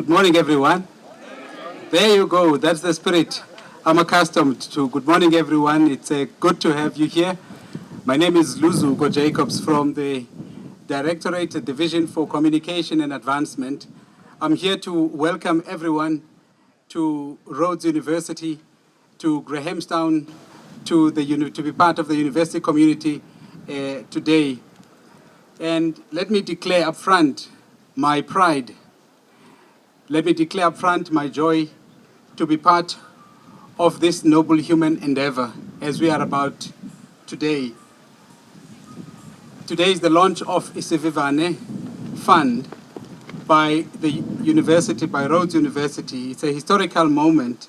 Good morning, everyone. There you go. That's the spirit. I'm accustomed to. Good morning, everyone. It's good to have you here. My name is Luzuko Jacobs from the Directorate Division for Communication and Advancement. I'm here to welcome everyone to Rhodes University, to Grahamstown, to be part of the university community today. And let me declare up front my pride. Let me declare up front my joy to be part of this noble human endeavor as we are about today. Today is the launch of Isivivane Fund by the university, by Rhodes University. It's a historical moment.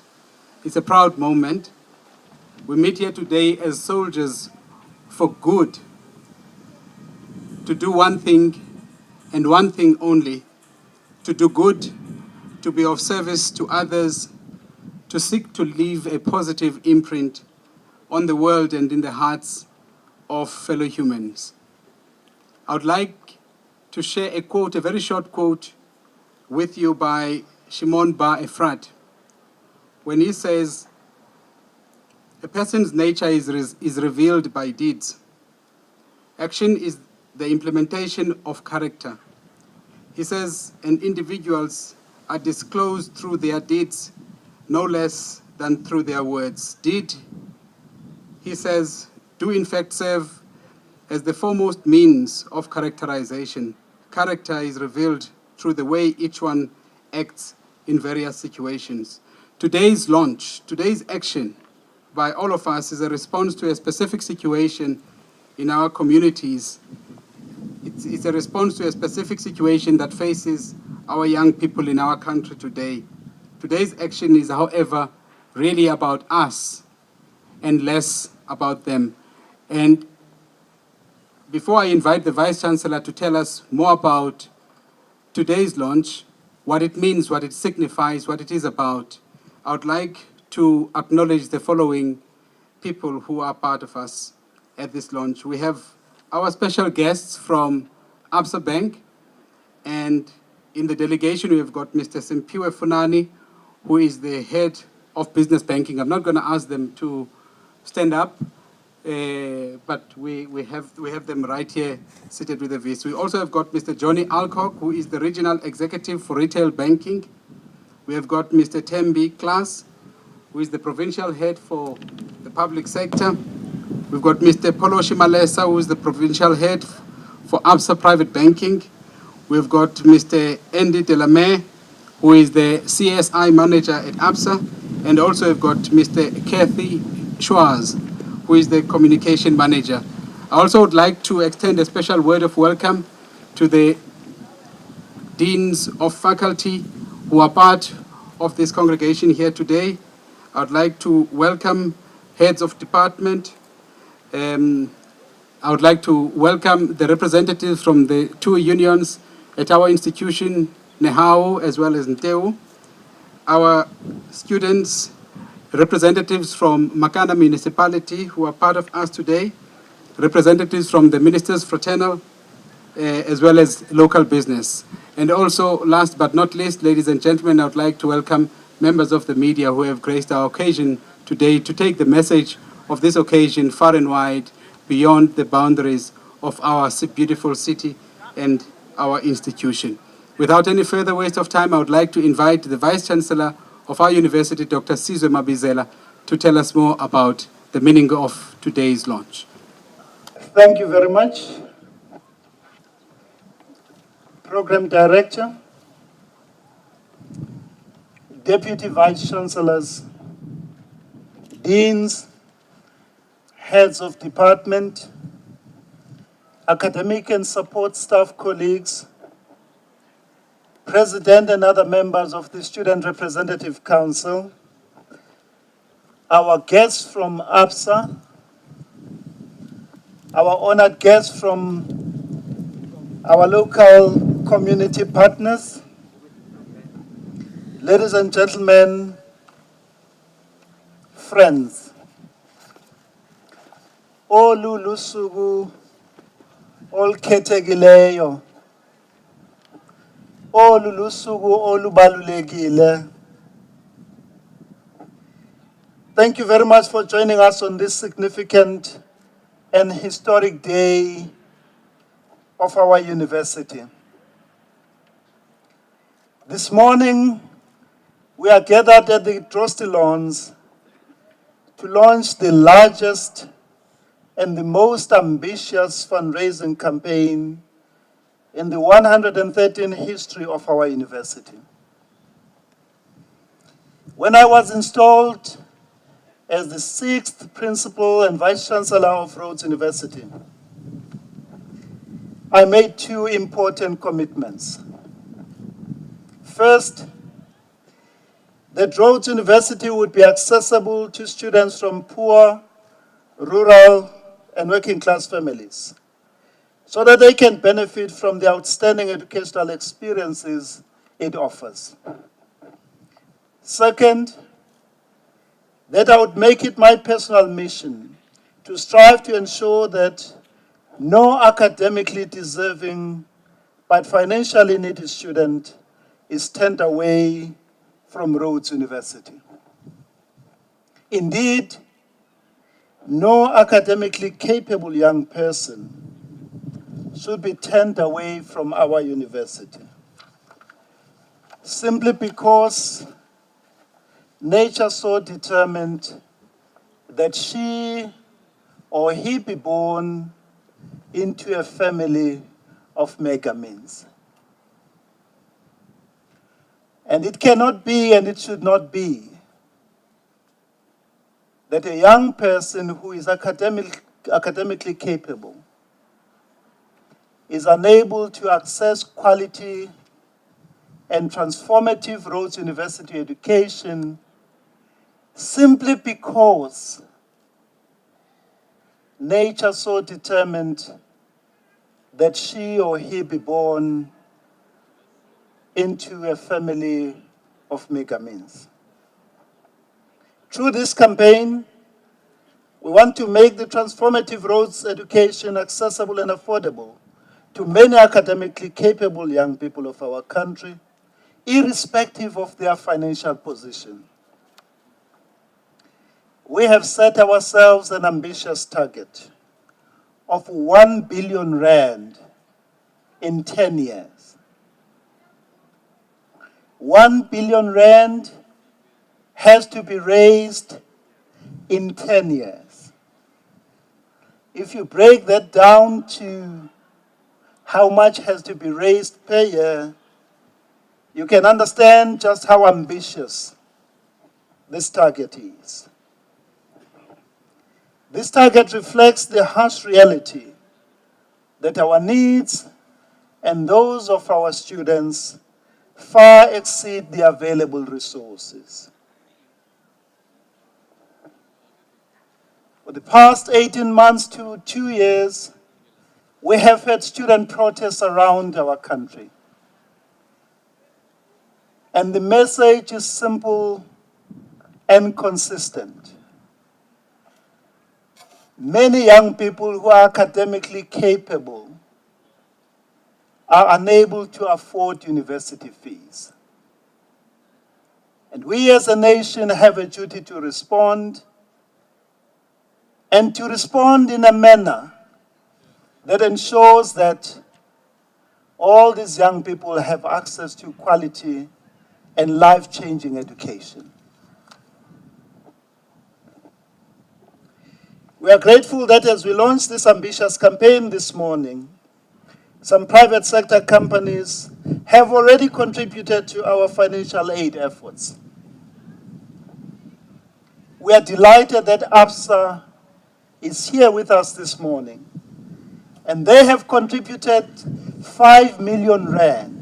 It's a proud moment. We meet here today as soldiers for good, to do one thing and one thing only, to do good, to be of service to others, to seek to leave a positive imprint on the world and in the hearts of fellow humans. I would like to share a quote, a very short quote, with you by Shimon Bar Ephrat, when he says, "A person's nature is revealed by deeds. Action is the implementation of character." He says, and individuals are disclosed through their deeds no less than through their words. Deed, he says, do in fact serve as the foremost means of characterization. Character is revealed through the way each one acts in various situations. Today's launch, today's action by all of us is a response to a specific situation in our communities. It's a response to a specific situation that faces our young people in our country today. Today's action is, however, really about us and less about them. And before I invite the Vice-Chancellor to tell us more about today's launch, what it means, what it signifies, what it is about, I would like to acknowledge the following people who are part of us at this launch. We have our special guests from Absa Bank, and in the delegation we have got Mr. Simpiwe Funani, who is the head of business banking. I'm not going to ask them to stand up, but we have them right here seated with the VC. We also have got Mr. Johnny Alcock, who is the regional executive for retail banking. We have got Mr. Tembi Klaas, who is the provincial head for the public sector. We've got Mr. Polo Shimalesa, who is the provincial head for Absa Private Banking. We've got Mr. Andy Delamere, who is the CSI manager at Absa. And also we've got Mr. Kathy Schwarz, who is the communication manager. I also would like to extend a special word of welcome to the deans of faculty who are part of this congregation here today. I would like to welcome heads of department. I would like to welcome the representatives from the two unions at our institution, Nehao as well as Nteu. Our students, representatives from Makana municipality who are part of us today, representatives from the ministers fraternal, as well as local business. And also, last but not least, ladies and gentlemen, I would like to welcome members of the media who have graced our occasion today to take the message of this occasion far and wide beyond the boundaries of our beautiful city and our institution. Without any further waste of time, I would like to invite the Vice-Chancellor of our university, Dr. Sizwe Mabizela, to tell us more about the meaning of today's launch. Thank you very much. Program Director, Deputy Vice-Chancellors, Deans, Heads of Department, academic and support staff colleagues, President and other members of the Student Representative Council, our guests from ABSA, our honored guests from our local community partners, ladies and gentlemen, friends, olu lusuku olukhethekileyo olu lusuku olubalulekile. Thank you very much for joining us on this significant and historic day of our university. This morning, we are gathered at the Drostilons to launch the largest and the most ambitious fundraising campaign in the 113 history of our university. When I was installed as the 6th Principal and Vice Chancellor of Rhodes University, I made 2 important commitments. First, that Rhodes University would be accessible to students from poor, rural, and working class families, so that they can benefit from the outstanding educational experiences it offers. Second, that I would make it my personal mission to strive to ensure that no academically deserving but financially needy student is turned away from Rhodes University. Indeed, no academically capable young person should be turned away from our university, simply because nature so determined that she or he be born into a family of mega means. And it cannot be, and it should not be, that a young person who is academically capable is unable to access quality and transformative Rhodes University education simply because nature so determined that she or he be born into a family of mega means. Through this campaign, we want to make the transformative Rhodes education accessible and affordable to many academically capable young people of our country, irrespective of their financial position. We have set ourselves an ambitious target of 1 billion rand in 10 years. 1 billion rand has to be raised in 10 years. If you break that down to how much has to be raised per year, you can understand just how ambitious this target is. This target reflects the harsh reality that our needs and those of our students far exceed the available resources. For the past 18 months to 2 years, we have had student protests around our country. And the message is simple and consistent. Many young people who are academically capable are unable to afford university fees. And we as a nation have a duty to respond, and to respond in a manner that ensures that all these young people have access to quality and life-changing education. We are grateful that as we launch this ambitious campaign this morning, some private sector companies have already contributed to our financial aid efforts. We are delighted that ABSA is here with us this morning, and they have contributed 5 million rand.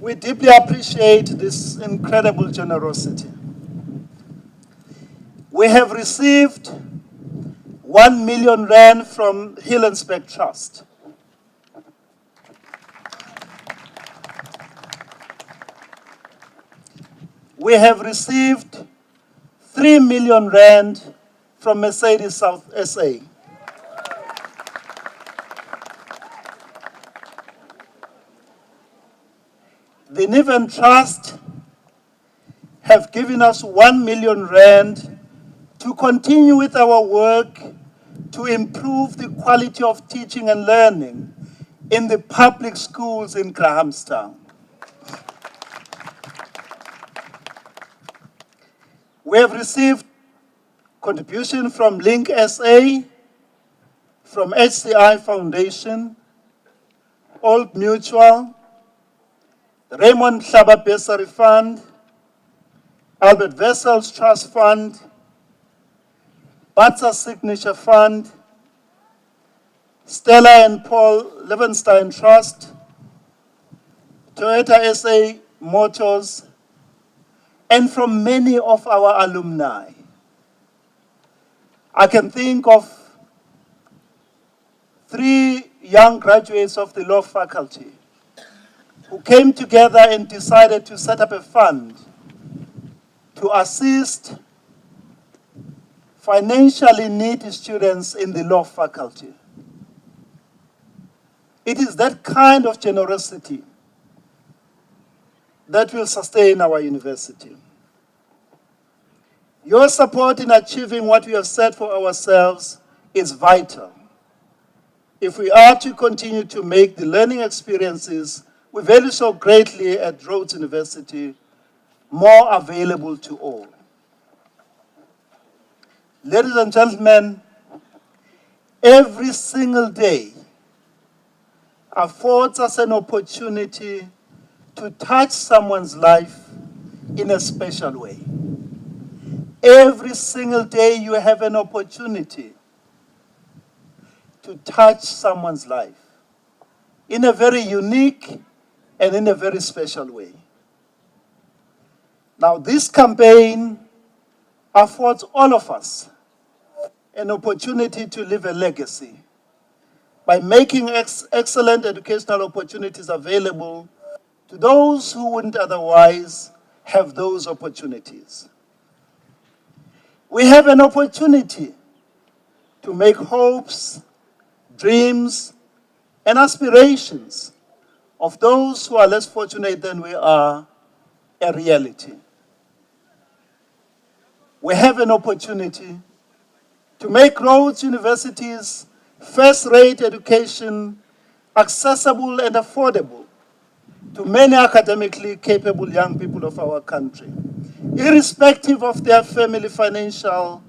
We deeply appreciate this incredible generosity. We have received 1 million rand from Hillenspec Trust. We have received 3 million rand from Mercedes South SA. The Niven Trust have given us 1 million rand to continue with our work to improve the quality of teaching and learning in the public schools in Grahamstown. We have received contribution from Link SA, from HCI Foundation, Old Mutual, the Raymond Hlaba Bursary Fund, Albert Wessels Trust Fund, Batsa Signature Fund, Stella and Paul Levenstein Trust, Toyota SA Motors, and from many of our alumni. I can think of 3 young graduates of the law faculty who came together and decided to set up a fund to assist financially needy students in the law faculty. It is that kind of generosity that will sustain our university. Your support in achieving what we have set for ourselves is vital if we are to continue to make the learning experiences we value so greatly at Rhodes University more available to all. Ladies and gentlemen, every single day affords us an opportunity to touch someone's life in a special way. Every single day you have an opportunity to touch someone's life in a very unique and in a very special way. Now, this campaign affords all of us an opportunity to leave a legacy by making excellent educational opportunities available to those who wouldn't otherwise have those opportunities. We have an opportunity to make hopes, dreams, and aspirations of those who are less fortunate than we are a reality. We have an opportunity to make Rhodes University's first-rate education accessible and affordable to many academically capable young people of our country, irrespective of their family financial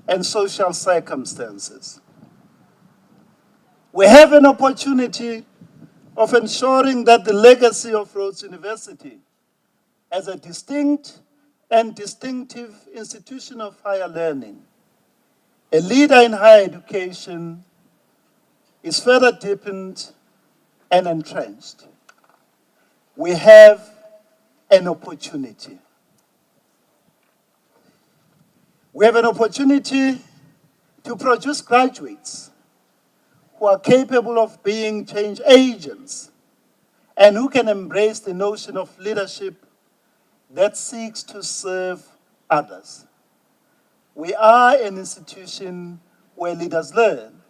and social circumstances. We have an opportunity of ensuring that the legacy of Rhodes University as a distinct and distinctive institution of higher learning, a leader in higher education, is further deepened and entrenched. We have an opportunity. We have an opportunity to produce graduates who are capable of being change agents and who can embrace the notion of leadership that seeks to serve others. We are an institution where leaders learn,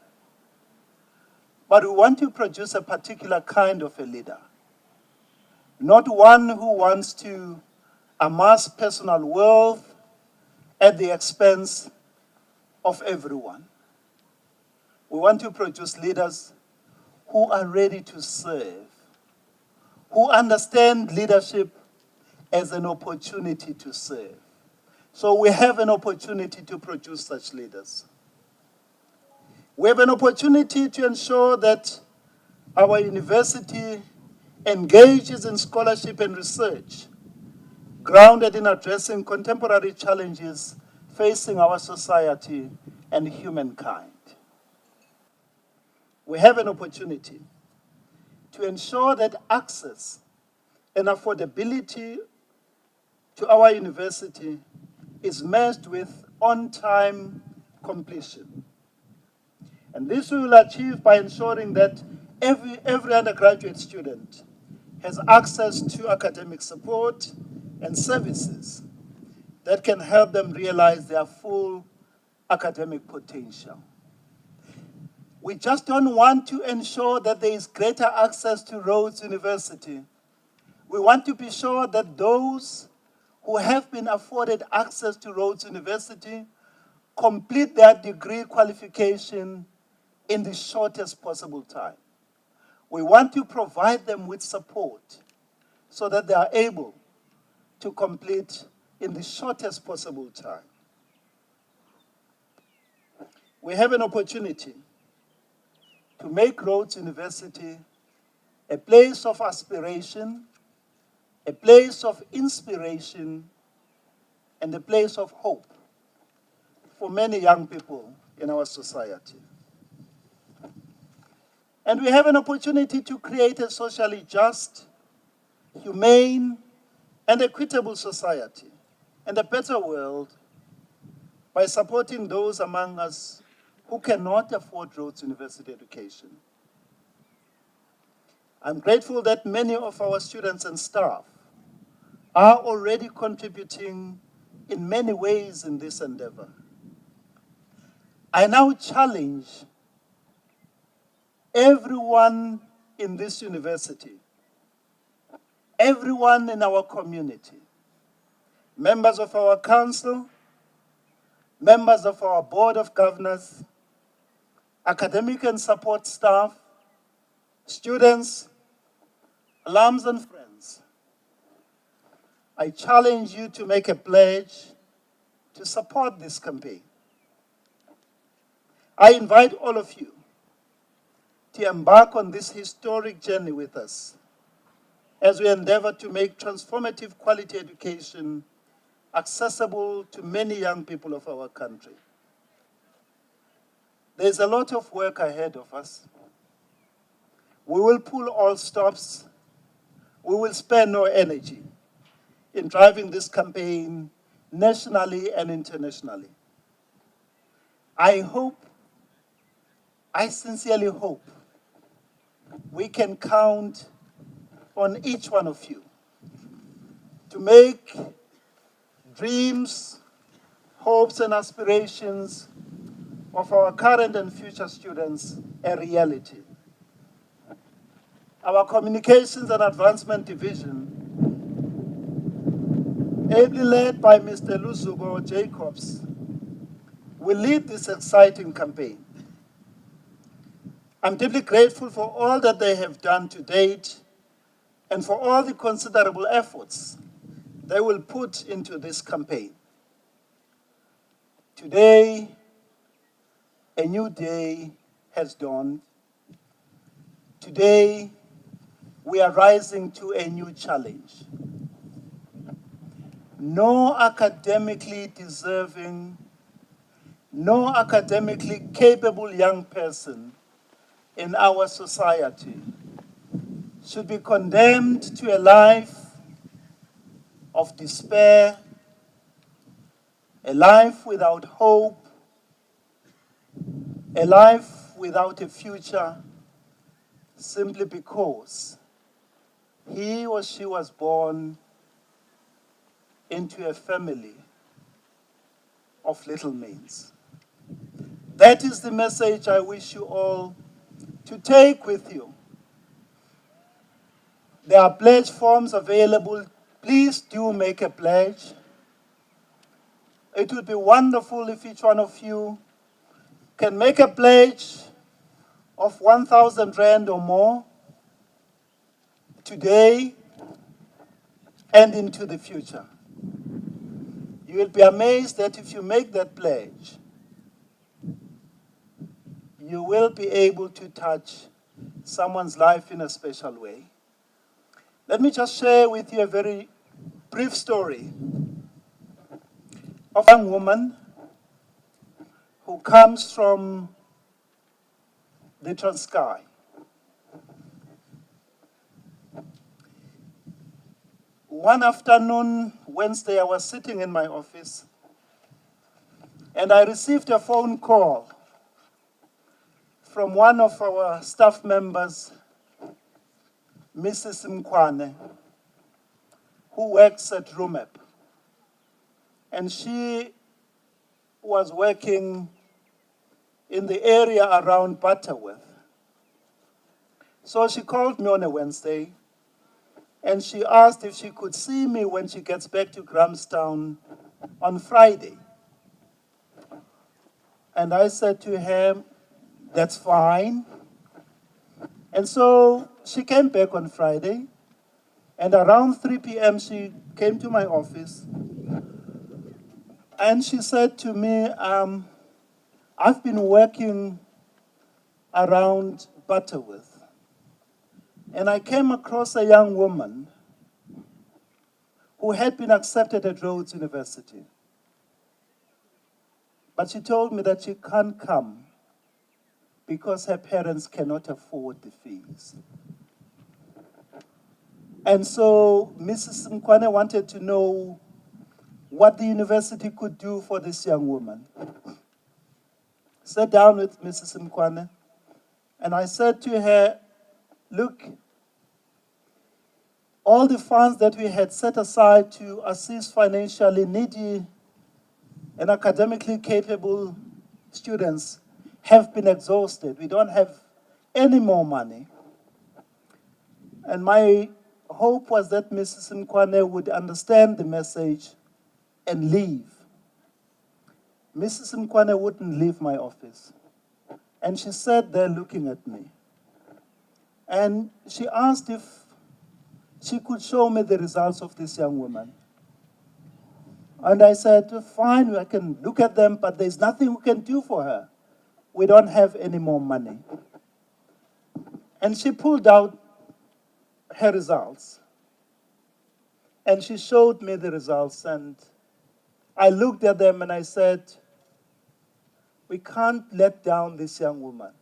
but we want to produce a particular kind of a leader, not one who wants to amass personal wealth at the expense of everyone. We want to produce leaders who are ready to serve, who understand leadership as an opportunity to serve. So we have an opportunity to produce such leaders. We have an opportunity to ensure that our university engages in scholarship and research grounded in addressing contemporary challenges facing our society and humankind. We have an opportunity to ensure that access and affordability to our university is matched with on-time completion. And this we will achieve by ensuring that every undergraduate student has access to academic support and services that can help them realize their full academic potential. We just don't want to ensure that there is greater access to Rhodes University. We want to be sure that those who have been afforded access to Rhodes University complete their degree qualification in the shortest possible time. We want to provide them with support so that they are able to complete in the shortest possible time. We have an opportunity to make Rhodes University a place of aspiration, a place of inspiration, and a place of hope for many young people in our society. And we have an opportunity to create a socially just, humane, and equitable society and a better world by supporting those among us who cannot afford Rhodes University education. I'm grateful that many of our students and staff are already contributing in many ways in this endeavor. I now challenge everyone in this university, everyone in our community, members of our council, members of our board of governors, academic and support staff, students, alums and friends. I challenge you to make a pledge to support this campaign. I invite all of you to embark on this historic journey with us as we endeavor to make transformative quality education accessible to many young people of our country. There's a lot of work ahead of us. We will pull all stops. We will spare no energy in driving this campaign nationally and internationally. I sincerely hope we can count on each one of you to make dreams, hopes, and aspirations of our current and future students a reality. Our Communications and Advancement Division, ably led by Mr. Luzugo Jacobs, will lead this exciting campaign. I'm deeply grateful for all that they have done to date and for all the considerable efforts they will put into this campaign. Today, a new day has dawned. Today, we are rising to a new challenge. No academically deserving, no academically capable young person in our society should be condemned to a life of despair, a life without hope, a life without a future, simply because he or she was born into a family of little means. That is the message I wish you all to take with you. There are pledge forms available. Please do make a pledge. It would be wonderful if each one of you can make a pledge of 1,000 Rand or more today and into the future. You will be amazed that if you make that pledge, you will be able to touch someone's life in a special way. Let me just share with you a very brief story of a young woman who comes from the Transkei. One afternoon, Wednesday, I was sitting in my office and I received a phone call from one of our staff members, Mrs. Mkwane, who works at RUMEP. and she was working in the area around Butterworth. So she called me on a Wednesday, and she asked if she could see me when she gets back to Grahamstown on Friday. And I said to her, that's fine. And so she came back on Friday, and around 3 p.m. she came to my office, and she said to me, I've been working around Butterworth, and I came across a young woman who had been accepted at Rhodes University. But she told me that she can't come because her parents cannot afford the fees. And so Mrs. Mkwane wanted to know what the university could do for this young woman. Sat down with Mrs. Mkwane, and I said to her, look, all the funds that we had set aside to assist financially needy and academically capable students have been exhausted. We don't have any more money. And my hope was that Mrs. Mkwane would understand the message and leave. Mrs. Mkwane wouldn't leave my office. And she sat there looking at me. And she asked if she could show me the results of this young woman. And I said, fine, I can look at them, but there's nothing we can do for her. We don't have any more money. And she pulled out her results. And she showed me the results, and I looked at them and I said, we can't let down this young woman.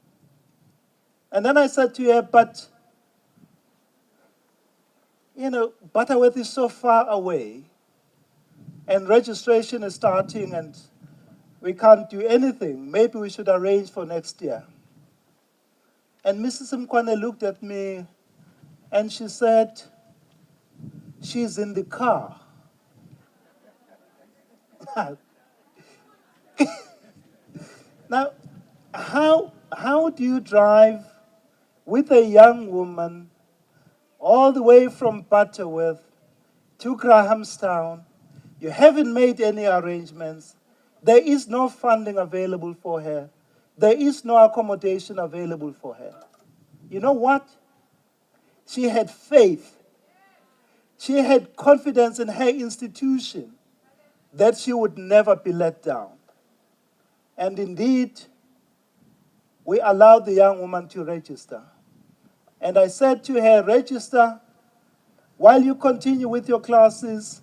And then I said to her, but, Butterworth is so far away, and registration is starting, and we can't do anything. Maybe we should arrange for next year. And Mrs. Mkwane looked at me, and she said, she's in the car. Now, how do you drive with a young woman all the way from Butterworth to Grahamstown? You haven't made any arrangements. There is no funding available for her. There is no accommodation available for her. You know what? She had faith. She had confidence in her institution that she would never be let down. And indeed, we allowed the young woman to register. And I said to her, register. While you continue with your classes,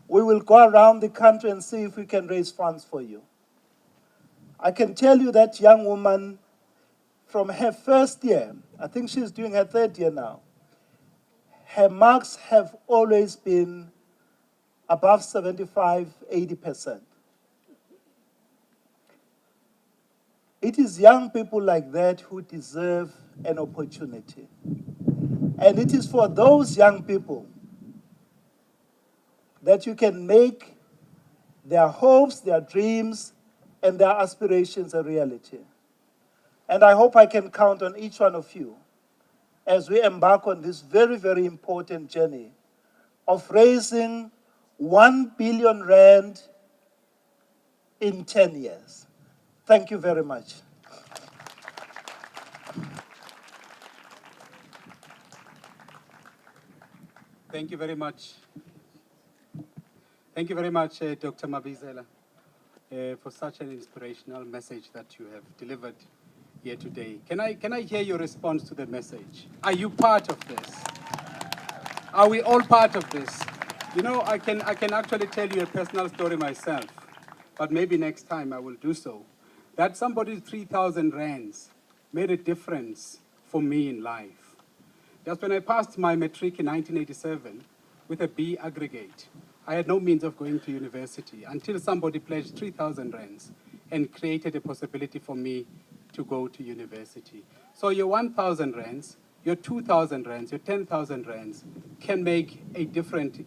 we will go around the country and see if we can raise funds for you. I can tell you that young woman, from her first year, I think she's doing her third year now, her marks have always been above 75, 80%. It is young people like that who deserve an opportunity. And it is for those young people that you can make their hopes, their dreams, and their aspirations a reality. And I hope I can count on each one of you as we embark on this very, very important journey of raising 1 billion rand in 10 years. Thank you very much. Thank you very much. Thank you very much, Dr. Mabizela, for such an inspirational message that you have delivered here today. Can I hear your response to the message? Are you part of this? Are we all part of this? You know, I can actually tell you a personal story myself, but maybe next time I will do so. That somebody's 3,000 rands made a difference for me in life. Just when I passed my matric in 1987 with a B aggregate, I had no means of going to university until somebody pledged 3,000 rands and created a possibility for me to go to university. So your 1,000 rands, your 2,000 rands, your 10,000 rands can make a difference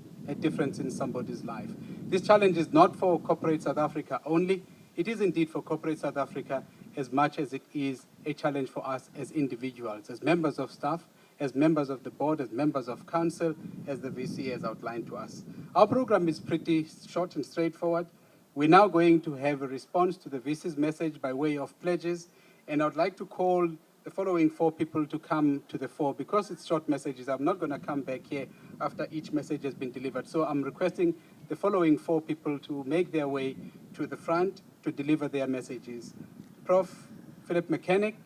in somebody's life. This challenge is not for corporate South Africa only. It is indeed for corporate South Africa as much as it is a challenge for us as individuals, as members of staff, as members of the board, as members of council, as the VC has outlined to us. Our program is pretty short and straightforward. We're now going to have a response to the VC's message by way of pledges, and I'd like to call the following 4 people to come to the fore. Because it's short messages, I'm not going to come back here after each message has been delivered. So I'm requesting the following 4 people to make their way to the front to deliver their messages. Prof. Philip Mechanic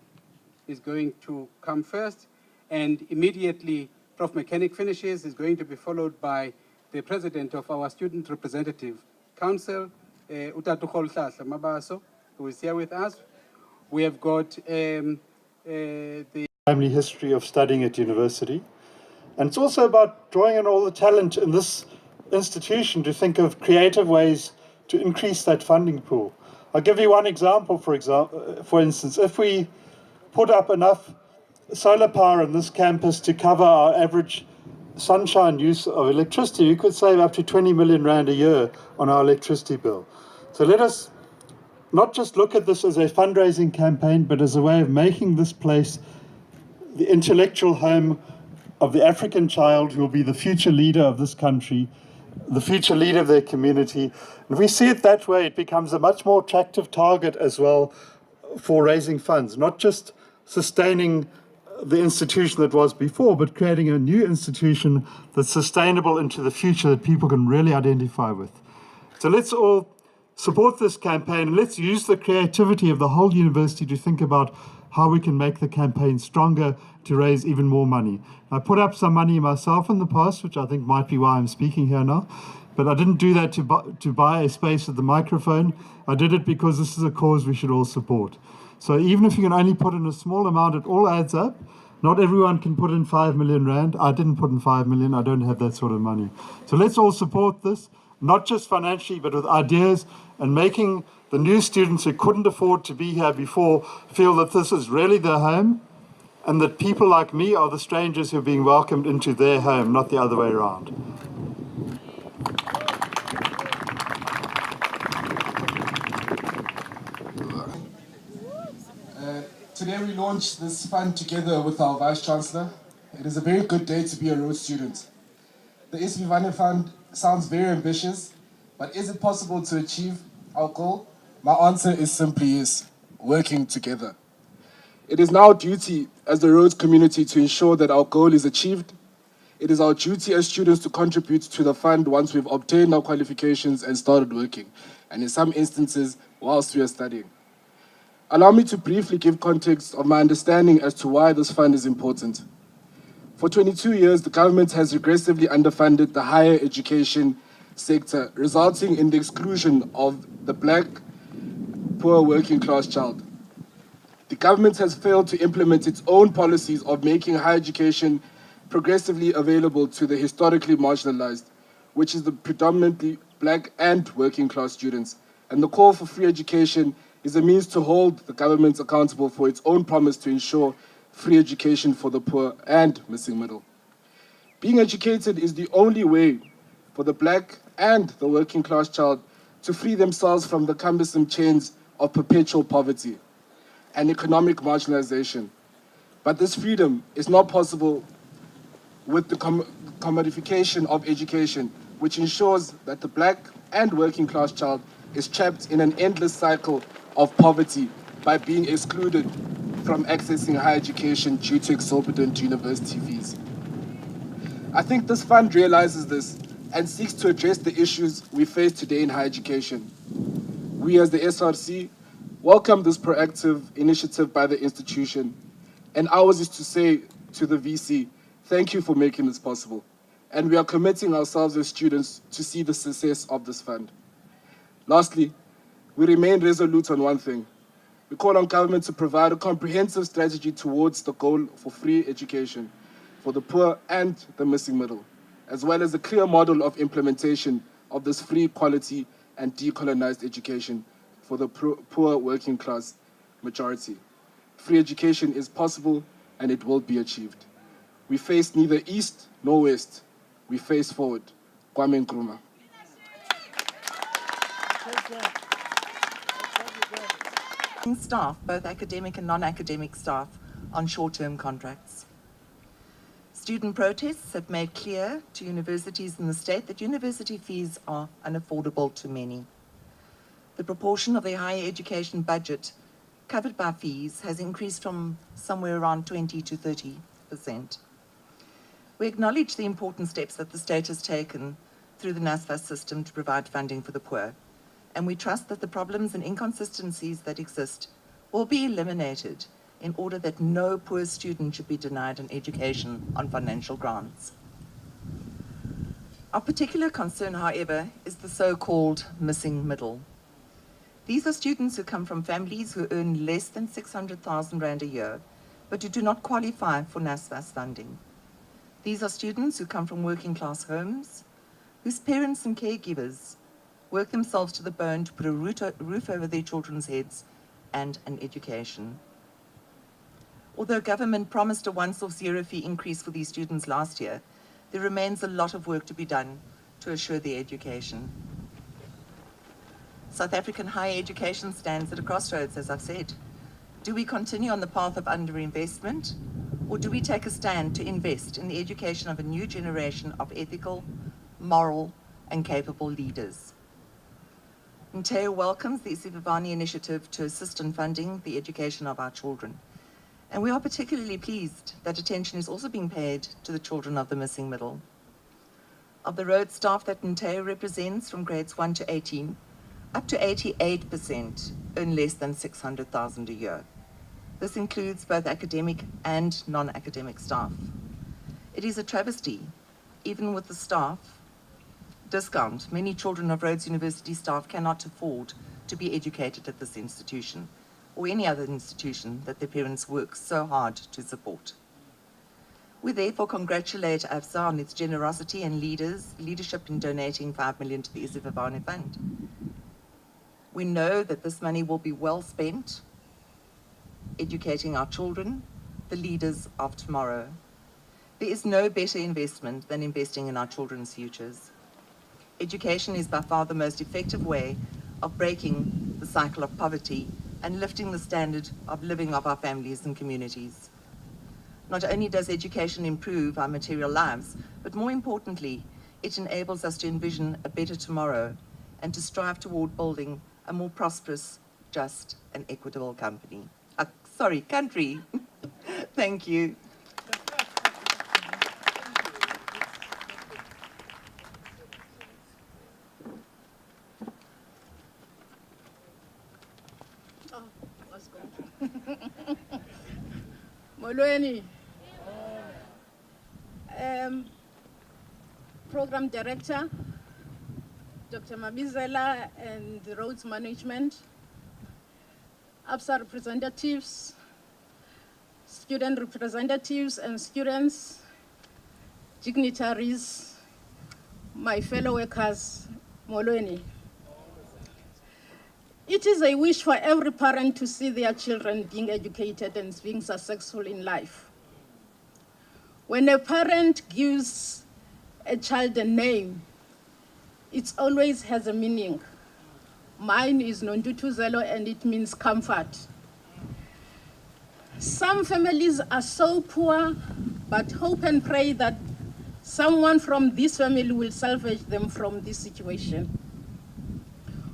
is going to come first, and immediately Prof. Mechanic finishes is going to be followed by the president of our Student Representative Council, Utatu Kholhlahla Mabaso, who is here with us. We have got the family history of studying at university. And it's also about drawing on all the talent in this institution to think of creative ways to increase that funding pool. I'll give you one example, for instance, if we put up enough solar power on this campus to cover our average sunshine use of electricity, we could save up to 20 million rand a year on our electricity bill. So let us not just look at this as a fundraising campaign, but as a way of making this place the intellectual home of the African child who will be the future leader of this country, the future leader of their community. And if we see it that way, it becomes a much more attractive target as well for raising funds, not just sustaining the institution that was before, but creating a new institution that's sustainable into the future that people can really identify with. So let's all support this campaign, and let's use the creativity of the whole university to think about how we can make the campaign stronger to raise even more money. I put up some money myself in the past, which I think might be why I'm speaking here now, but I didn't do that to buy a space at the microphone. I did it because this is a cause we should all support. So even if you can only put in a small amount, it all adds up. Not everyone can put in 5 million rand. I didn't put in 5 million. I don't have that sort of money. So let's all support this, not just financially, but with ideas, and making the new students who couldn't afford to be here before feel that this is really their home, and that people like me are the strangers who are being welcomed into their home, not the other way around. Today we launched this fund together with our Vice Chancellor. It is a very good day to be a Rhodes student. The Isivivane Fund sounds very ambitious, but is it possible to achieve our goal? My answer is simply yes, working together. It is now our duty as the Rhodes community to ensure that our goal is achieved. It is our duty as students to contribute to the fund once we've obtained our qualifications and started working, and in some instances, whilst we are studying. Allow me to briefly give context of my understanding as to why this fund is important. For 22 years, the government has regressively underfunded the higher education sector, resulting in the exclusion of the black, poor working class child. The government has failed to implement its own policies of making higher education progressively available to the historically marginalized, which is the predominantly black and working class students. And the call for free education is a means to hold the government accountable for its own promise to ensure free education for the poor and missing middle. Being educated is the only way for the black and the working class child to free themselves from the cumbersome chains of perpetual poverty and economic marginalization. But this freedom is not possible with the commodification of education, which ensures that the black and working class child is trapped in an endless cycle of poverty by being excluded from accessing higher education due to exorbitant university fees. I think this fund realizes this and seeks to address the issues we face today in higher education. We as the SRC welcome this proactive initiative by the institution, and ours is to say to the VC, thank you for making this possible. And we are committing ourselves as students to see the success of this fund. Lastly, we remain resolute on one thing. We call on government to provide a comprehensive strategy towards the goal for free education for the poor and the missing middle, as well as a clear model of implementation of this free, quality, and decolonized education for the poor working class majority. Free education is possible and it will be achieved. We face neither east nor west. We face forward. Kwame Nkrumah. staff, both academic and non-academic staff, on short-term contracts. Student protests have made clear to universities in the state that university fees are unaffordable to many. The proportion of their higher education budget covered by fees has increased from somewhere around 20 to 30%. We acknowledge the important steps that the state has taken through the NSFAS system to provide funding for the poor, and we trust that the problems and inconsistencies that exist will be eliminated in order that no poor student should be denied an education on financial grounds. Our particular concern, however, is the so-called missing middle. These are students who come from families who earn less than 600,000 Rand a year, but who do not qualify for NSFAS funding. These are students who come from working class homes, whose parents and caregivers work themselves to the bone to put a roof over their children's heads and an education. Although government promised a once-off zero-fee increase for these students last year, there remains a lot of work to be done to assure their education. South African higher education stands at a crossroads, as I've said. Do we continue on the path of underinvestment, or do we take a stand to invest in the education of a new generation of ethical, moral, and capable leaders? Nteo welcomes the Isivivane initiative to assist in funding the education of our children. And we are particularly pleased that attention is also being paid to the children of the missing middle. Of the Rhodes staff that Nteo represents from grades 1 to 18, up to 88% earn less than 600,000 a year. This includes both academic and non-academic staff. It is a travesty, even with the staff discount, many children of Rhodes University staff cannot afford to be educated at this institution or any other institution that their parents work so hard to support. We therefore congratulate AFSA on its generosity and leadership in donating 5 million to the Isivivane Fund. We know that this money will be well spent educating our children, the leaders of tomorrow. There is no better investment than investing in our children's futures. Education is by far the most effective way of breaking the cycle of poverty and lifting the standard of living of our families and communities. Not only does education improve our material lives, but more importantly, it enables us to envision a better tomorrow and to strive toward building a more prosperous, just, and equitable country. Thank you. Molweni. Program Director, Dr. Mabizela, and the Rhodes Management, AFSA representatives, student representatives and students, dignitaries, my fellow workers, Molweni. It is a wish for every parent to see their children being educated and being successful in life. When a parent gives a child a name, it always has a meaning. Mine is Nondutuzelo, and it means comfort. Some families are so poor, but hope and pray that someone from this family will salvage them from this situation.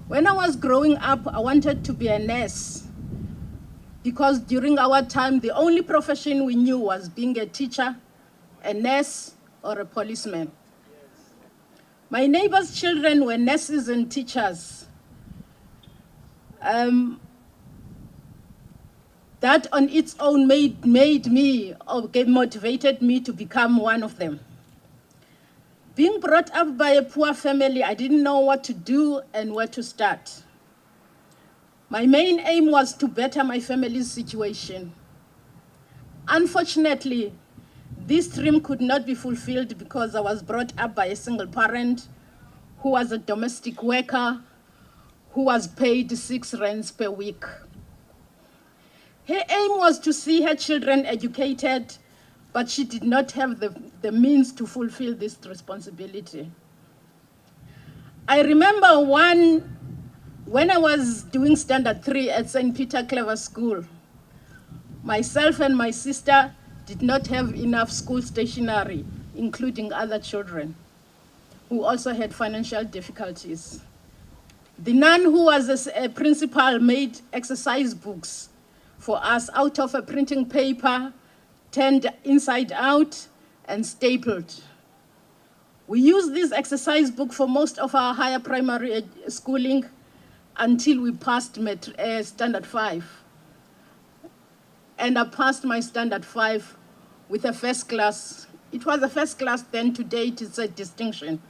When I was growing up, I wanted to be a nurse because during our time, the only profession we knew was being a teacher, a nurse, or a policeman. My neighbors' children were nurses and teachers. That on its own motivated me to become one of them. Being brought up by a poor family, I didn't know what to do and where to start. My main aim was to better my family's situation. Unfortunately, this dream could not be fulfilled because I was brought up by a single parent who was a domestic worker who was paid 6 rands per week. Her aim was to see her children educated, but she did not have the means to fulfill this responsibility. I remember one When I was doing Standard 3 at St. Peter Clever School, myself and my sister did not have enough school stationery, including other children who also had financial difficulties. The nun who was a principal made exercise books for us out of a printing paper, turned inside out and stapled. We used this exercise book for most of our higher primary schooling until we passed Standard 5. And I passed my Standard 5 with a first class. It was a first class then, today it is a distinction.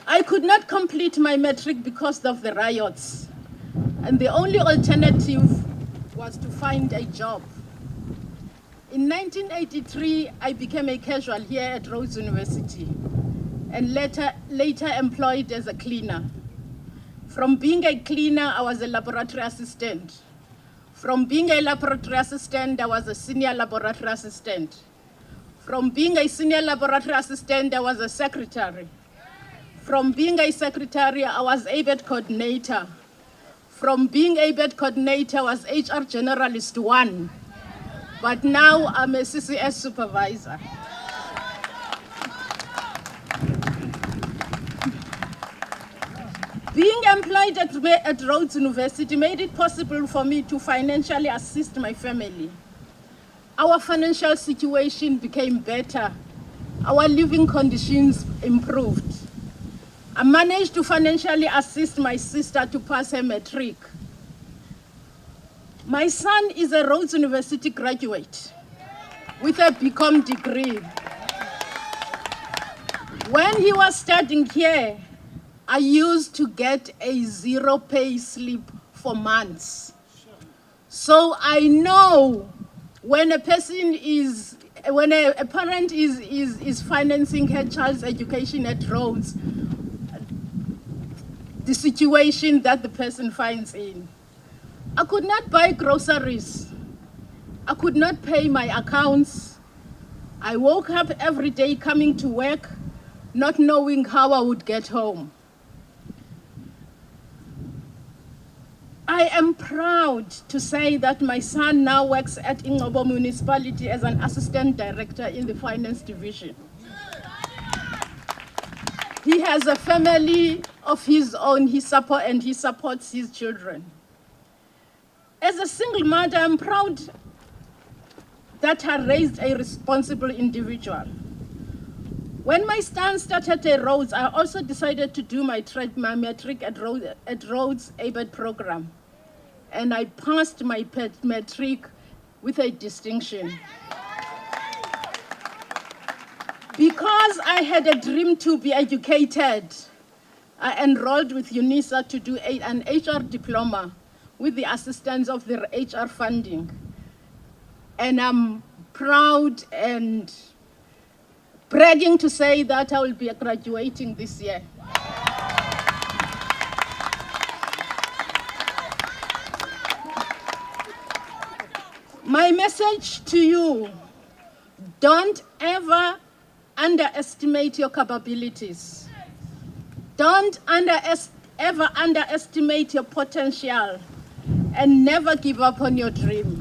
I could not complete my matric because of the riots, and the only alternative was to find a job. In 1983, I became a casual here at Rhodes University and later employed as a cleaner. From being a cleaner, I was a laboratory assistant. From being a laboratory assistant, I was a senior laboratory assistant. From being a senior laboratory assistant, I was a secretary. From being a secretary, I was ABET coordinator. From being ABET coordinator, I was HR generalist 1. But now I'm a CCS supervisor. Being employed at Rhodes University made it possible for me to financially assist my family. Our financial situation became better. Our living conditions improved. I managed to financially assist my sister to pass her matric. My son is a Rhodes University graduate with a BCom degree. When he was studying here, I used to get a 0 pay slip for months. So I know when a parent is financing her child's education at Rhodes, the situation that the person finds in. I could not buy groceries. I could not pay my accounts. I woke up every day coming to work, not knowing how I would get home. I am proud to say that my son now works at Ingobo Municipality as an assistant director in the finance division. He has a family of his own, he supports his children. As a single mother, I'm proud that I raised a responsible individual. When my son started at Rhodes, I also decided to do my matric at Rhodes ABET program. And I passed my matric with a distinction. Because I had a dream to be educated, I enrolled with UNISA to do an HR diploma with the assistance of the HR funding. And I'm proud and bragging to say that I will be graduating this year. My message to you, don't ever underestimate your capabilities. Don't ever underestimate your potential, and never give up on your dream.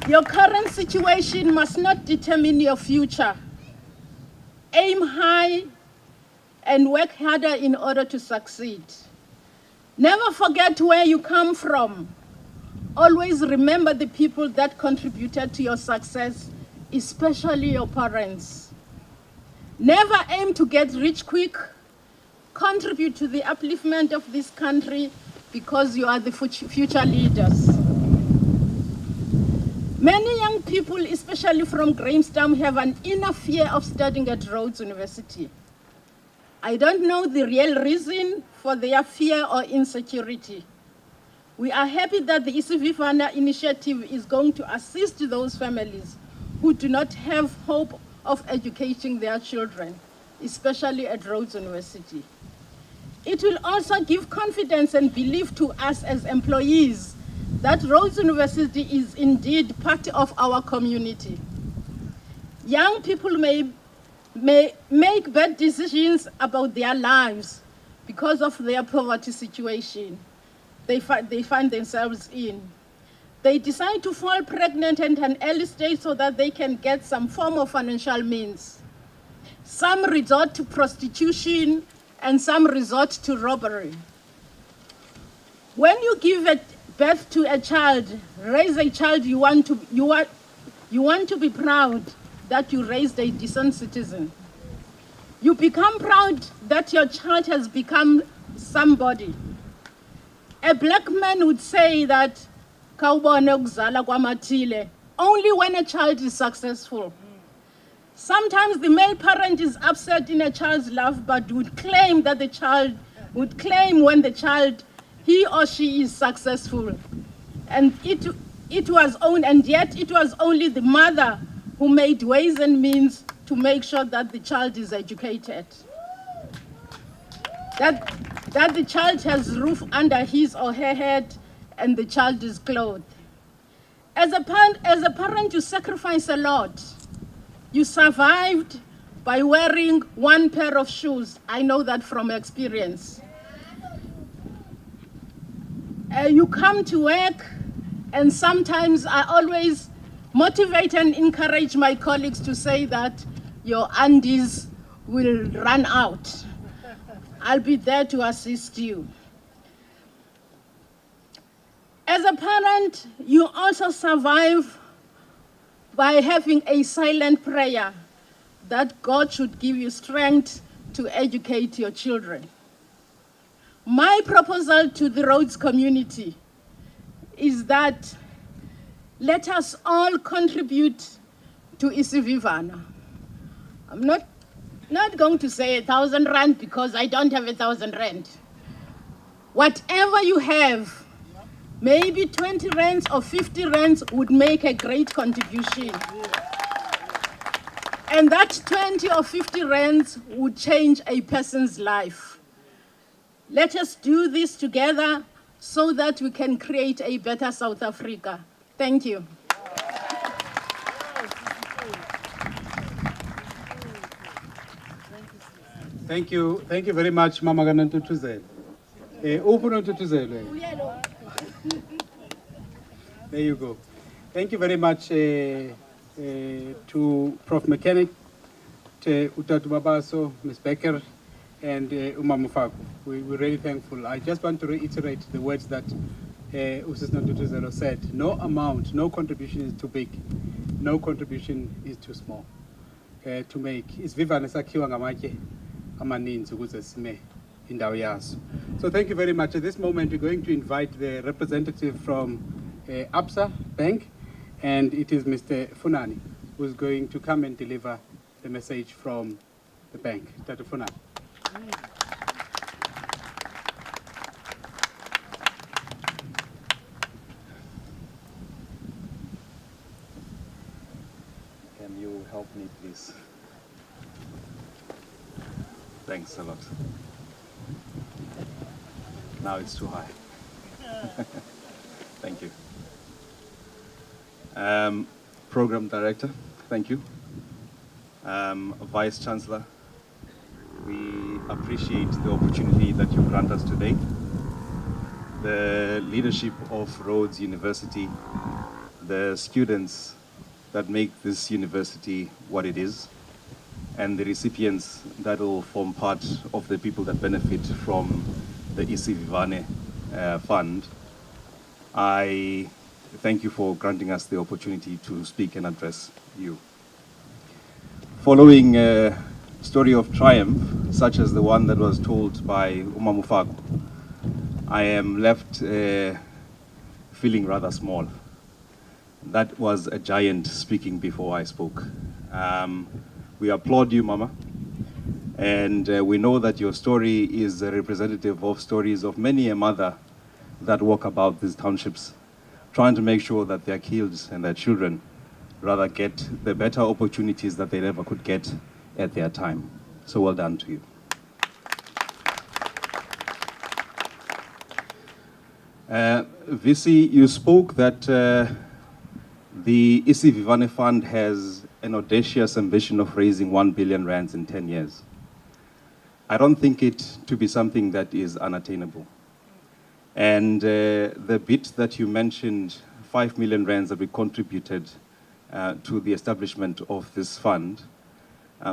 Your current situation must not determine your future. Aim high and work harder in order to succeed. Never forget where you come from. Always remember the people that contributed to your success, especially your parents. Never aim to get rich quick. Contribute to the upliftment of this country because you are the future leaders. Many young people, especially from Grahamstown, have an inner fear of studying at Rhodes University. I don't know the real reason for their fear or insecurity. We are happy that the Isivivane initiative is going to assist those families who do not have hope of educating their children, especially at Rhodes University. It will also give confidence and belief to us as employees that Rhodes University is indeed part of our community. Young people may may make bad decisions about their lives because of their poverty situation they find themselves in. They decide to fall pregnant at an early stage so that they can get some form of financial means. Some resort to prostitution and some resort to robbery. When you give birth to a child, raise a child, you want to be proud that you raised a decent citizen. You become proud that your child has become somebody. A black man would say that only when a child is successful. Sometimes the male parent is upset in a child's life, but would claim that the child would claim when the child, he or she is successful. And it was only the mother who made ways and means to make sure that the child is educated. That the child has roof under his or her head and the child is clothed. As a parent, you sacrifice a lot. You survived by wearing one pair of shoes. I know that from experience. You come to work, and sometimes I always motivate and encourage my colleagues to say that your undies will run out. I'll be there to assist you. As a parent, you also survive by having a silent prayer that God should give you strength to educate your children. My proposal to the Rhodes community is that let us all contribute to Isivivane. I'm not going to say 1,000 rand because I don't have 1,000 rand. Whatever you have, maybe 20 rands or 50 rands would make a great contribution. And that 20 or 50 rands would change a person's life. Let us do this together so that we can create a better South Africa. Thank you. Thank you very much, Mama Ganantutuzele. There you go. Thank you very much to Prof. Mechanic, to Utatu Babaso, Ms. Becker, and Umamufaku. We're really thankful. I just want to reiterate the words that Usis Nantutuzelo said. No amount, no contribution is too big. No contribution is too small to make. Isivivane sakhiwa ngamatshe amaninzi ukuze sime indawo yaso. So thank you very much. At this moment, we're going to invite the representative from Absa Bank, and it is Mr. Funani, who's going to come and deliver the message from the bank. Dr. Funani. Can you help me, please? Thanks a lot. Now it's too high. Thank you. Program Director, thank you. Vice Chancellor, we appreciate the opportunity that you grant us today. The leadership of Rhodes University, the students that make this university what it is, and the recipients that will form part of the people that benefit from the Isivivane Fund. I thank you for granting us the opportunity to speak and address you. Following a story of triumph, such as the one that was told by Umamufaku, I am left feeling rather small. That was a giant speaking before I spoke. We applaud you, Mama, and we know that your story is a representative of stories of many a mother that walk about these townships, trying to make sure that their kids and their children rather get the better opportunities that they never could get at their time. So well done to you. VC, you spoke that the Isivivane Fund has an audacious ambition of raising 1 billion rands in 10 years. I don't think it to be something that is unattainable. And the bit that you mentioned, 5 million rands that we contributed to the establishment of this fund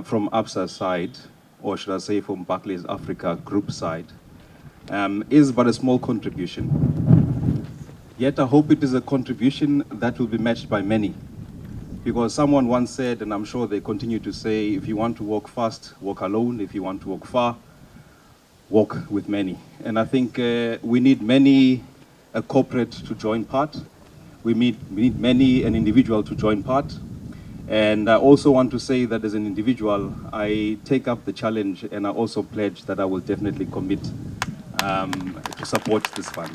from ABSA's side, or should I say from Barclays Africa Group side, is but a small contribution. Yet I hope it is a contribution that will be matched by many. Because someone once said, and I'm sure they continue to say, if you want to walk fast, walk alone. If you want to walk far, walk with many. And I think we need many a corporate to join part. We need many an individual to join part. And I also want to say that as an individual, I take up the challenge and I also pledge that I will definitely commit to support this fund.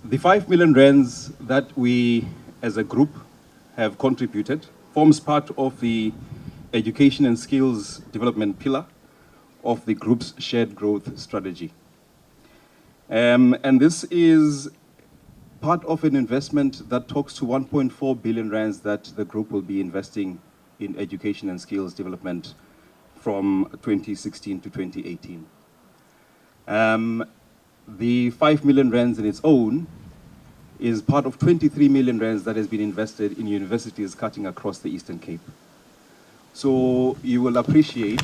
The 5 million rands that we as a group have contributed forms part of the education and skills development pillar of the group's shared growth strategy. And this is part of an investment that talks to 1.4 billion rands that the group will be investing in education and skills development from 2016 to 2018. The 5 million rands in its own is part of 23 million rands that has been invested in universities cutting across the Eastern Cape. So you will appreciate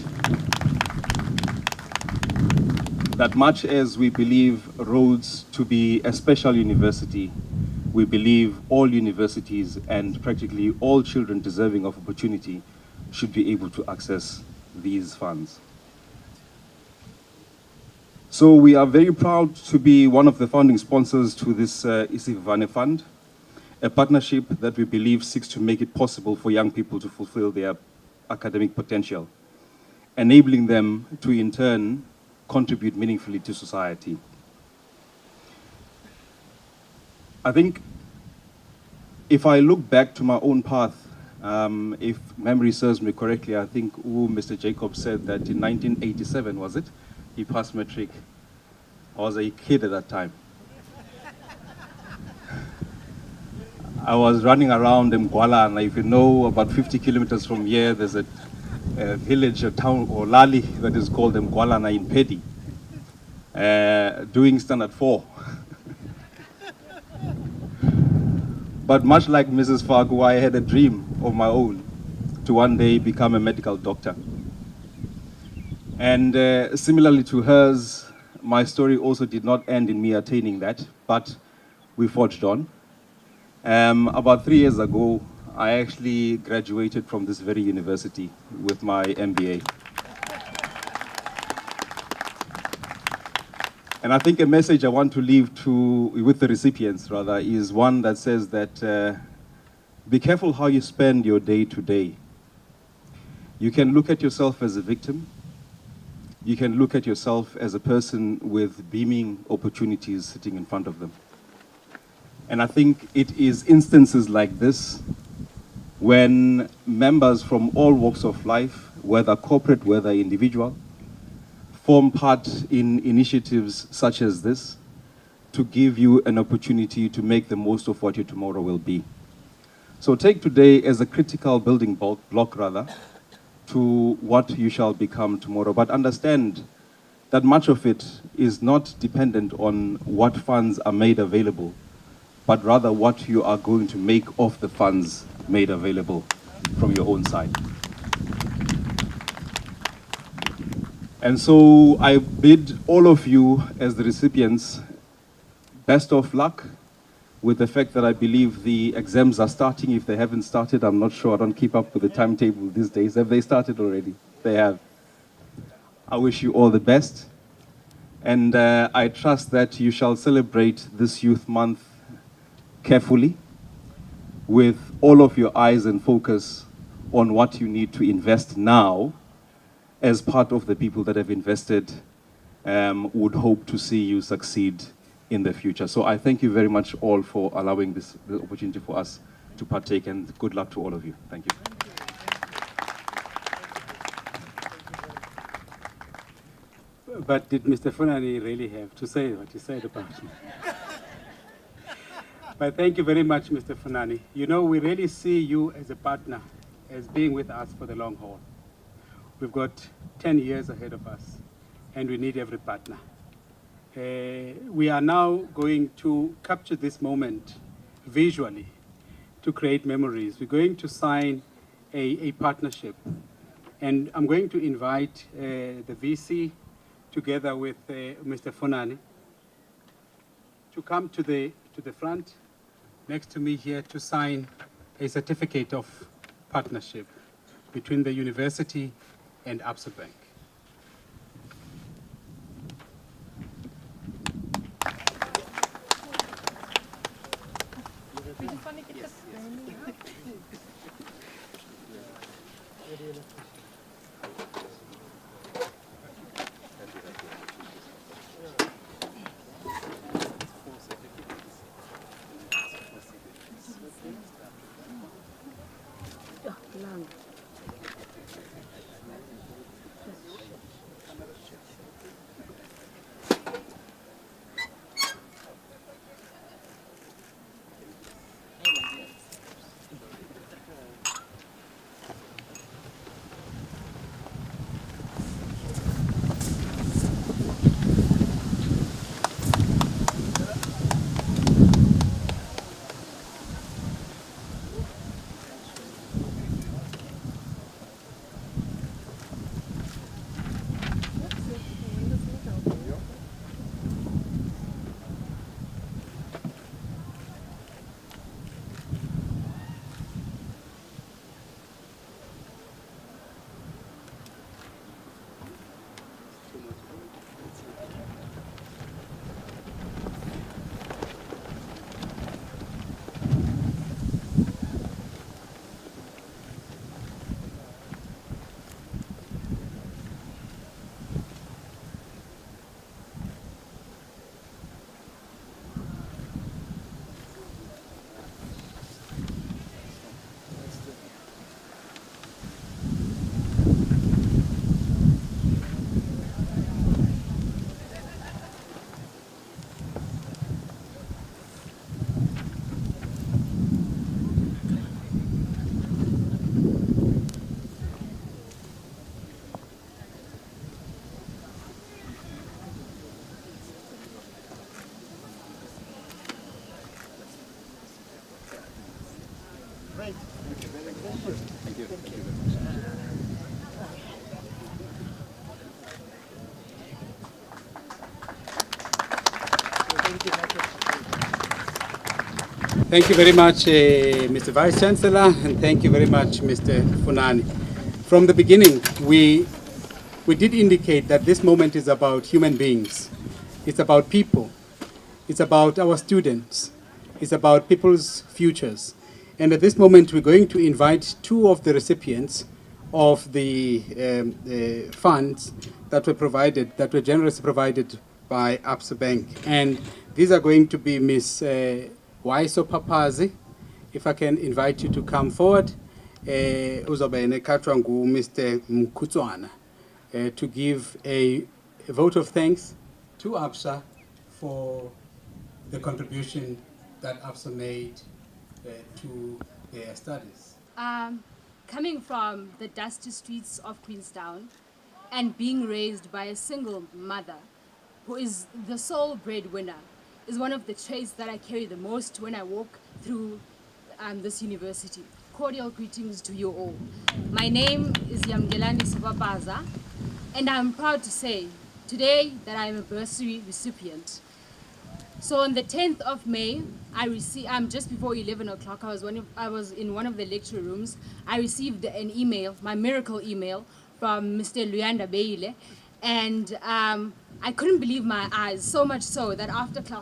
that much as we believe Rhodes to be a special university, we believe all universities and practically all children deserving of opportunity should be able to access these funds. So we are very proud to be one of the founding sponsors to this Isivivane Fund, a partnership that we believe seeks to make it possible for young people to fulfill their academic potential, enabling them to in turn contribute meaningfully to society. I think if I look back to my own path, if memory serves me correctly, I think Mr. Jacob said that in 1987, was it? He passed matric. I was a kid at that time. I was running around Mgwala, and if you know, about 50 kilometers from here, there's a village, a town, or Lali, that is called Mgwalana in Pedi, doing standard 4. But much like Mrs. Fagu, I had a dream of my own to one day become a medical doctor. And similarly to hers, my story also did not end in me attaining that, but we forged on. About 3 years ago, I actually graduated from this very university with my MBA. And I think a message I want to leave with the recipients, rather, is one that says that be careful how you spend your day to day. You can look at yourself as a victim. You can look at yourself as a person with beaming opportunities sitting in front of them. And I think it is instances like this when members from all walks of life, whether corporate, whether individual, form part in initiatives such as this to give you an opportunity to make the most of what your tomorrow will be. So take today as a critical building block, rather, to what you shall become tomorrow. But understand that much of it is not dependent on what funds are made available, but rather what you are going to make of the funds made available from your own side. And so I bid all of you as the recipients best of luck with the fact that I believe the exams are starting. If they haven't started, I'm not sure. I don't keep up with the timetable these days. Have they started already? They have. I wish you all the best. And I trust that you shall celebrate this Youth Month carefully, with all of your eyes and focus on what you need to invest now as part of the people that have invested would hope to see you succeed in the future. So I thank you very much all for allowing the opportunity for us to partake, and good luck to all of you. Thank you. But did Mr. Funani really have to say what he said about me? But thank you very much, Mr. Funani. You know, we really see you as a partner, as being with us for the long haul. We've got 10 years ahead of us, and we need every partner. We are now going to capture this moment visually to create memories. We're going to sign a partnership, and I'm going to invite the VC together with Mr. Funani to come to the front next to me here to sign a certificate of partnership between the university and Absa Bank. Thank you very much, Mr. Vice Chancellor, and thank you very much, Mr. Funani. From the beginning, we did indicate that this moment is about human beings. It's about people. It's about our students. It's about people's futures. And at this moment, we're going to invite two of the recipients of the funds that were generously provided by Absa Bank. And these are going to be Ms. Waiso Papazi. If I can invite you to come forward, uzobe nekhathwa Mr. Mkutswana, to give a vote of thanks to Absa for the contribution that Absa made to their studies. Coming from the dusty streets of Queenstown and being raised by a single mother who is the sole breadwinner is one of the traits that I carry the most when I walk through this university. Cordial greetings to you all. My name is Yamgelani Sivabaza, and I'm proud to say today that I am a bursary recipient. So on the 10th of May, just before 11 o'clock, I was in one of the lecture rooms. I received an email, my miracle email, from Mr. Luyanda Beile, and I couldn't believe my eyes, so much so that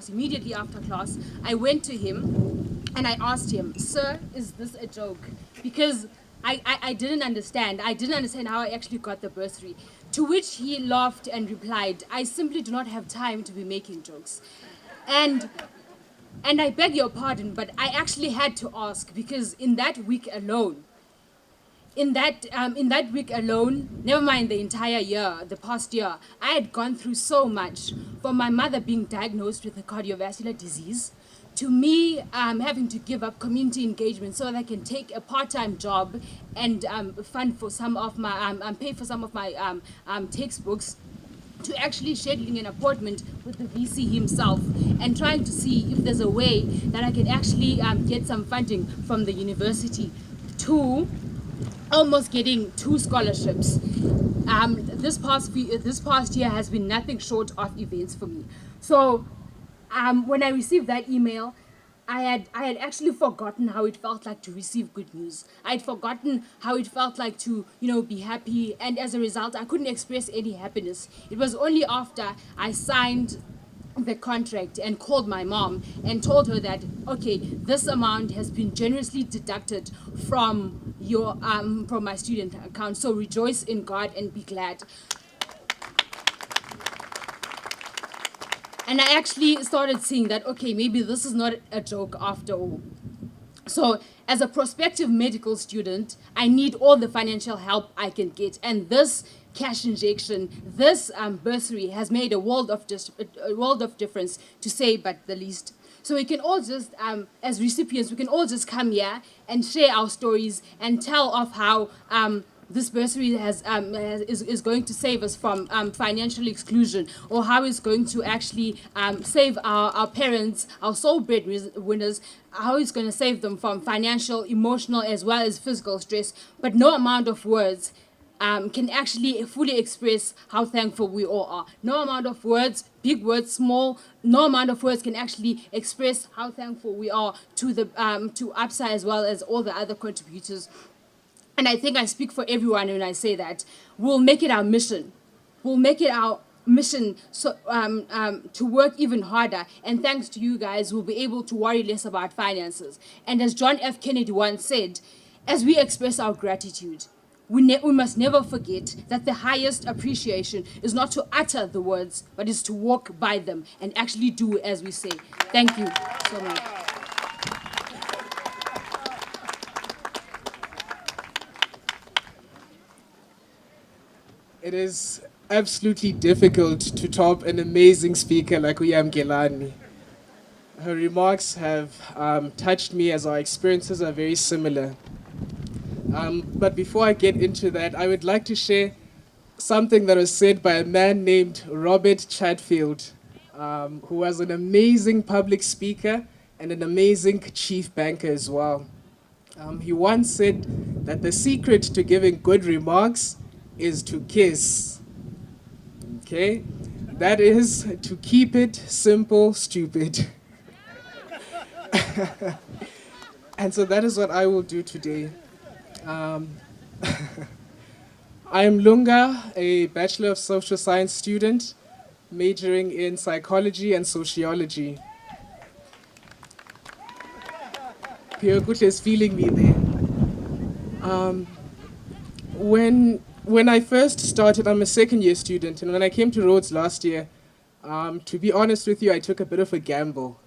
immediately after class, I went to him and I asked him, "Sir, is this a joke?" Because I didn't understand. I didn't understand how I actually got the bursary. To which he laughed and replied, "I simply do not have time to be making jokes." And I beg your pardon, but I actually had to ask, because in that week alone, never mind the entire year, the past year, I had gone through so much, from my mother being diagnosed with a cardiovascular disease, to me having to give up community engagement so that I can take a part-time job and fund for some of my pay for some of my textbooks, to actually scheduling an appointment with the VC himself and trying to see if there's a way that I can actually get some funding from the university, to almost getting 2 scholarships. This past year has been nothing short of events for me. So when I received that email, I had actually forgotten how it felt like to receive good news. I had forgotten how it felt like to, be happy, and as a result, I couldn't express any happiness. It was only after I signed the contract and called my mom and told her that, okay, this amount has been generously deducted from your from my student account, so rejoice in God and be glad. And I actually started seeing that, okay, maybe this is not a joke after all. So as a prospective medical student, I need all the financial help I can get. And this cash injection, this bursary has made a world of difference, to say but the least. So we can all just, as recipients, we can all just come here and share our stories and tell of how this bursary is going to save us from financial exclusion, or how it's going to actually save our parents, our sole breadwinners, how it's going to save them from financial, emotional, as well as physical stress. But no amount of words can actually fully express how thankful we all are. No amount of words, big words, small, no amount of words can actually express how thankful we are to the to APSA as well as all the other contributors. And I think I speak for everyone when I say that we'll make it our mission. We'll make it our mission so, to work even harder. And thanks to you guys, we'll be able to worry less about finances. And as John F. Kennedy once said, as we express our gratitude, we must never forget that the highest appreciation is not to utter the words, but is to walk by them and actually do as we say. Thank you so much. It is absolutely difficult to top an amazing speaker like Uyam Gelani. Her remarks have touched me, as our experiences are very similar. But before I get into that, I would like to share something that was said by a man named Robert Chatfield, who was an amazing public speaker and an amazing chief banker as well. He once said that the secret to giving good remarks is to kiss. Okay? That is to keep it simple, stupid. And so that is what I will do today. I am Lunga, a Bachelor of Social Science student, majoring in psychology and sociology. Pierre Kutle is feeling me there. When I first started, I'm a second year student, and when I came to Rhodes last year, to be honest with you, I took a bit of a gamble.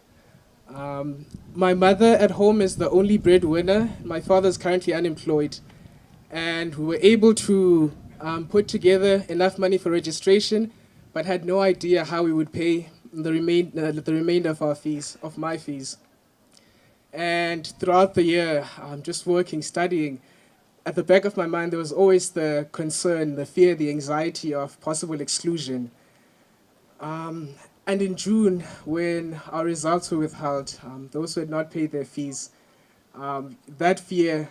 My mother at home is the only breadwinner. My father is currently unemployed. And we were able to put together enough money for registration, but had no idea how we would pay the remainder of our fees, of my fees. And throughout the year, just working, studying, at the back of my mind, there was always the concern, the fear, the anxiety of possible exclusion. And in June, when our results were withheld, those who had not paid their fees, that fear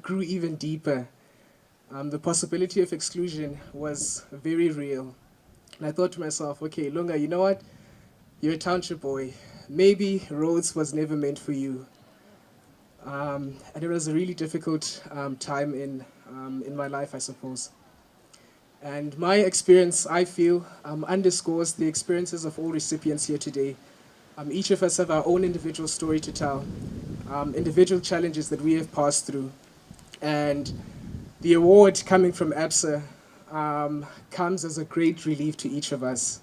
grew even deeper. The possibility of exclusion was very real. And I thought to myself, okay, Lunga, you know what? You're a township boy. Maybe Rhodes was never meant for you. And it was a really difficult time in my life, I suppose. And my experience, I feel, underscores the experiences of all recipients here today. Each of us have our own individual story to tell, individual challenges that we have passed through. And the award coming from APSA comes as a great relief to each of us.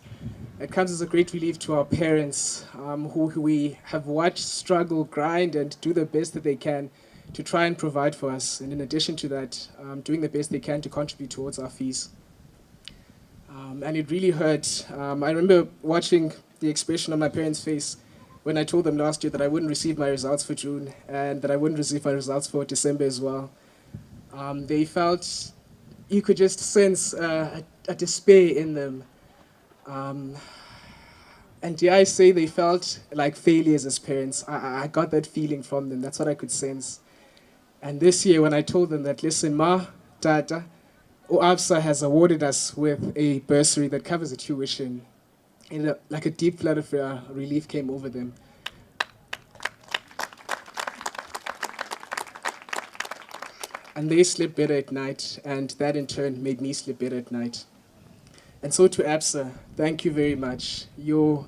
It comes as a great relief to our parents, who we have watched struggle, grind, and do the best that they can to try and provide for us. And in addition to that, doing the best they can to contribute towards our fees. And it really hurt. I remember watching the expression on my parents' face when I told them last year that I wouldn't receive my results for June and that I wouldn't receive my results for December as well. They felt, you could just sense a despair in them. And dare I say they felt like failures as parents. I got that feeling from them. That's what I could sense. And this year when I told them that, listen, Ma, Tata, ABSA has awarded us with a bursary that covers the tuition, and like a deep flood of relief came over them. And they slept better at night, and that in turn made me sleep better at night. And so to ABSA, thank you very much. Your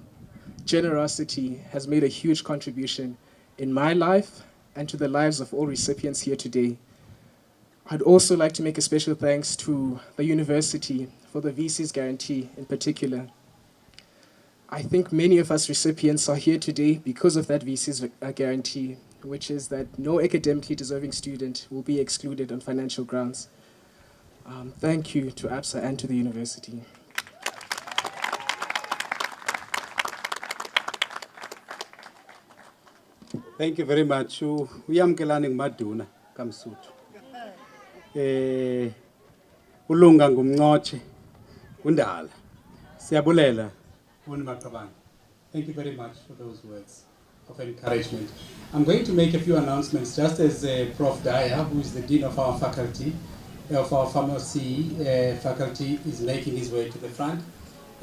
generosity has made a huge contribution in my life and to the lives of all recipients here today. I'd also like to make a special thanks to the university for the VC's guarantee in particular. I think many of us recipients are here today because of that VC's guarantee, which is that no academically deserving student will be excluded on financial grounds. Thank you to ABSA and to the university. Thank you very much. Uyamkelani ngumaduna kaMsuthu. Ulunga ngumnqotshe undala. Siyabulela uNimaqabane. Thank you very much for those words of encouragement. I'm going to make a few announcements just as Prof. Dyer, who is the Dean of our faculty, of our pharmacy faculty, is making his way to the front.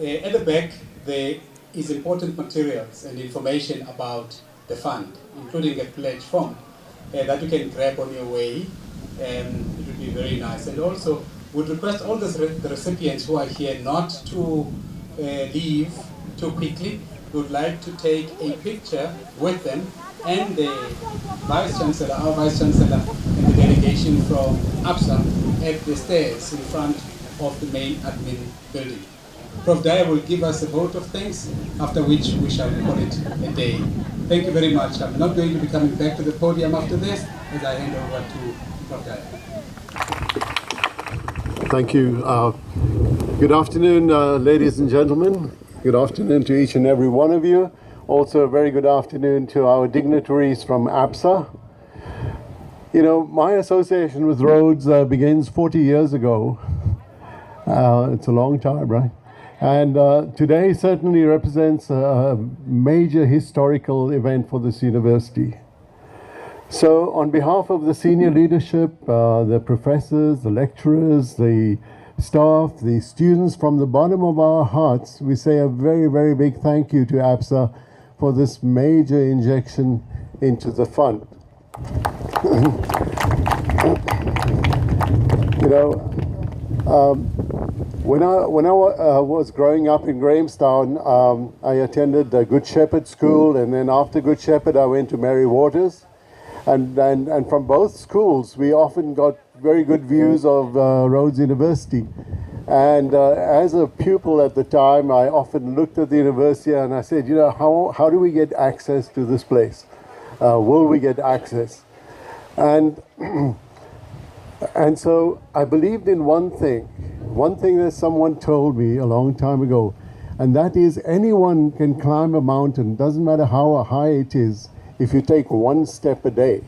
At the back, there is important materials and information about the fund, including a pledge form that you can grab on your way. It would be very nice. And also, would request all the recipients who are here not to leave too quickly. We would like to take a picture with them and the Vice Chancellor, our Vice Chancellor, and the delegation from ABSA at the stairs in front of the main admin building. Prof. Dyer will give us a vote of thanks, after which we shall call it a day. Thank you very much. I'm not going to be coming back to the podium after this, as I hand over to Prof. Dyer. Thank you. Good afternoon, ladies and gentlemen. Good afternoon to each and every one of you. Also, a very good afternoon to our dignitaries from ABSA. You know, my association with Rhodes begins 40 years ago. It's a long time, right? And today certainly represents a major historical event for this university. So on behalf of the senior leadership, the professors, the lecturers, the staff, the students, from the bottom of our hearts, we say a very, very big thank you to ABSA for this major injection into the fund. You know, when I was growing up in Grahamstown, I attended Good Shepherd School, and then after Good Shepherd I went to Mary Waters. And from both schools we often got very good views of Rhodes University. And as a pupil at the time, I often looked at the university and I said, you know, how do we get access to this place? Will we get access? And so I believed in one thing that someone told me a long time ago, and that is anyone can climb a mountain, doesn't matter how high it is, if you take one step a day.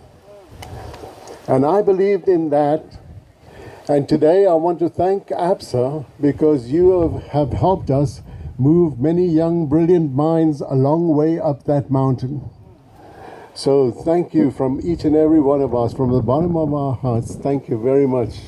And I believed in that. And today I want to thank ABSA because you have helped us move many young, brilliant minds a long way up that mountain. So thank you from each and every one of us, from the bottom of our hearts. Thank you very much.